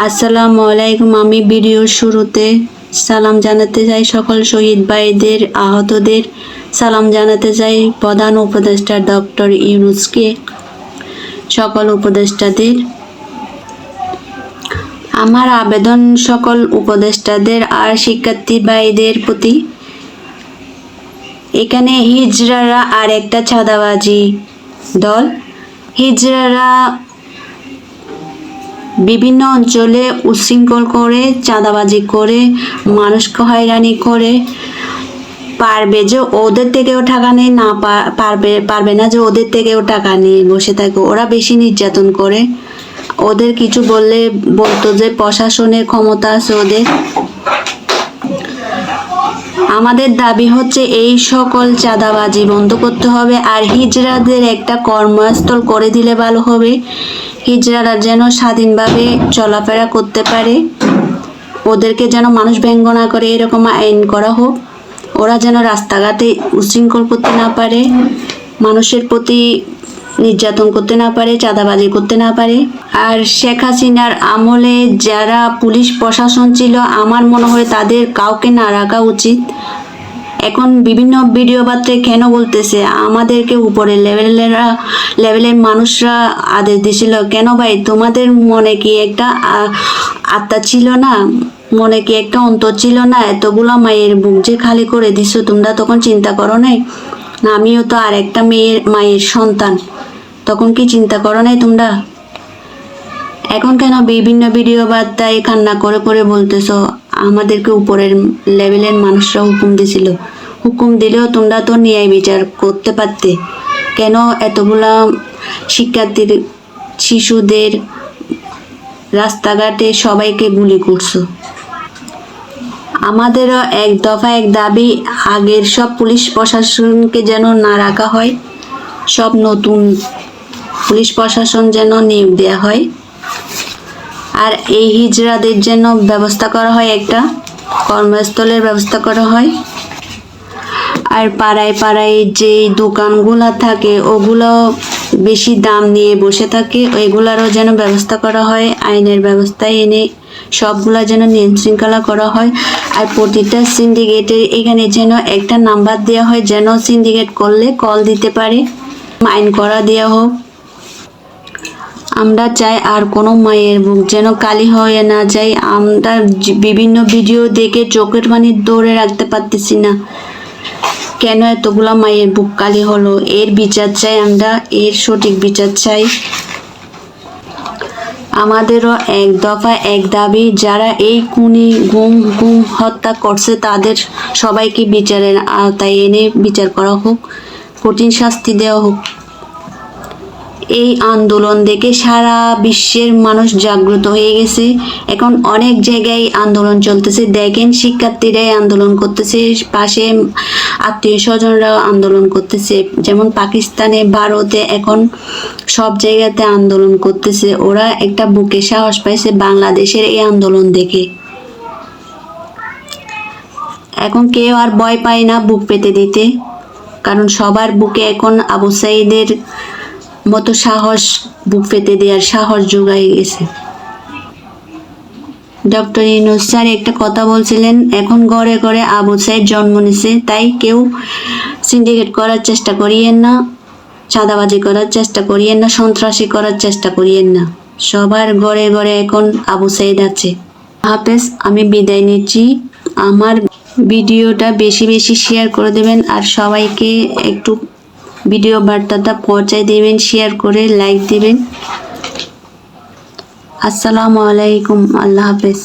আসসালামু আলাইকুম। আমি ভিডিওর শুরুতে সালাম জানাতে চাই সকল শহীদ ভাইদের, আহতদের। সালাম জানাতে চাই প্রধান উপদেষ্টা ডক্টর ইউনূসকে, সকল উপদেষ্টাদের। আমার আবেদন সকল উপদেষ্টাদের আর শিক্ষার্থী ভাইদের প্রতি, এখানে হিজড়ারা আর একটা চাঁদাবাজি দল। হিজড়ারা বিভিন্ন অঞ্চলে উচ্ছৃঙ্খল করে, চাঁদাবাজি করে, মানুষকে হয়রানি করে। পারবে যে ওদের থেকেও টাকা নেই, না পারবে না যে ওদের থেকেও টাকা নিয়ে বসে থাকে। ওরা বেশি নির্যাতন করে। ওদের কিছু বললে বলতো যে প্রশাসনের ক্ষমতা আছে ওদের। আমাদের দাবি হচ্ছে এই সকল চাঁদাবাজি বন্ধ করতে হবে, আর হিজড়াদের একটা কর্মস্থল করে দিলে ভালো হবে। হিজড়ারা যেন স্বাধীনভাবে চলাফেরা করতে পারে, ওদেরকে যেন মানুষ ব্যঙ্গ না করে, এরকম আইন করা হোক। ওরা যেন রাস্তাঘাটে উচ্ছৃঙ্খল করতে না পারে, মানুষের প্রতি নির্যাতন করতে না পারে, চাঁদাবাজি করতে না পারে। আর শেখ হাসিনার আমলে যারা পুলিশ প্রশাসন ছিল, আমার মনে হয় তাদের কাউকে না রাখা উচিত। এখন বিভিন্ন ভিডিও বার্তায় কেন বলতেছে আমাদেরকে উপরের লেভেলের মানুষরা আদেশ দিছিল? কেন ভাই, তোমাদের মনে কি একটা আত্মা ছিল না? মনে কি একটা অন্তর ছিল না? এতগুলো মায়ের বুক যে খালি করে দিছো, তোমরা তখন চিন্তা করো নাই? না, আমিও তো আর একটা মায়ের সন্তান, তখন কি চিন্তা করো নাই তোমরা? এখন কেন বিভিন্ন ভিডিও বার্তায় কান্না করে করে বলতেছো আমাদেরকে উপরের লেভেলের মানুষরা হুকুম দিছিল? হুকুম দিলেও তোমরা তো ন্যায় বিচার করতে পারতে। কেন এতগুলা শিক্ষার্থীর, শিশুদের রাস্তাঘাটে সবাইকে গুলি করছো? আমাদেরও এক দফা এক দাবি, আগের সব পুলিশ প্রশাসনকে যেন না রাখা হয়, সব নতুন পুলিশ প্রশাসন যেন নিয়োগ দেওয়া হয়। আর এই হিজড়াদের যেন ব্যবস্থা করা হয়, একটা কর্মস্থলের ব্যবস্থা করা হয়। আর পাড়ায় পাড়ায় যে দোকানগুলো থাকে ওগুলো বেশি দাম নিয়ে বসে থাকে, ওইগুলারও যেন ব্যবস্থা করা হয়, আইনের ব্যবস্থায় এনে সবগুলা যেন নিয়ম শৃঙ্খলা করা হয়। আর প্রতিটা সিন্ডিকেটের এখানে যেন একটা নাম্বার দেওয়া হয়, যেন সিন্ডিকেট করলে কল দিতে পারে, আইন করা দেওয়া হোক। আমরা চাই আর কোনো মায়ের বুক যেন কালি হয়ে না যায়। আমরা বিভিন্ন ভিডিও দেখে চোখের পানি ধরে রাখতে পারতেছি না, কেন এতগুলা মায়ের বুক কালি হলো। এর বিচার চাই আমরা, এর সঠিক বিচার চাই। আমাদেরও এক দফা এক দাবি, যারা এই খুনি গুম হত্যা করছে তাদের সবাইকে বিচারের আওতায় এনে বিচার করা হোক, কঠিন শাস্তি দেওয়া হোক। এই আন্দোলন দেখে সারা বিশ্বের মানুষ জাগ্রত হয়ে গেছে। এখন অনেক জায়গায় আন্দোলন চলতেছে, দেখেন শিক্ষার্থীরাই আন্দোলন করতেছে, পাশে আত্মীয় স্বজনরাও আন্দোলন করতেছে। যেমন পাকিস্তানে, ভারতে, এখন সব জায়গাতে আন্দোলন করতেছে। ওরা একটা বুকে সাহস পাইছে বাংলাদেশের এই আন্দোলন দেখে। এখন কেউ আর ভয় পায় না বুক পেতে দিতে, কারণ সবার বুকে এখন আবু সাঈদের মতো সাহস, বুক পেতে দেওয়ার সাহস জোগাই গেছে। ডক্টর ইউনূস স্যার একটা কথা বলছিলেন, এখন ঘরে ঘরে আবু সাঈদ জন্ম নিছে, তাই কেউ সিন্ডিকেট করার চেষ্টা করিয়েন না, চাঁদাবাজি করার চেষ্টা করিয়েন না, সন্ত্রাসী করার চেষ্টা করিয়েন না। সবার ঘরে ঘরে এখন আবু সাঈদ আছে। হাফেজ, আমি বিদায় নিচ্ছি। আমার ভিডিওটা বেশি বেশি শেয়ার করে দেবেন, আর সবাইকে একটু ভিডিও বার্তাটা পৌঁছায় দিবেন, শেয়ার করে লাইক দিবেন। আসসালামু আলাইকুম, আল্লাহ হাফেজ।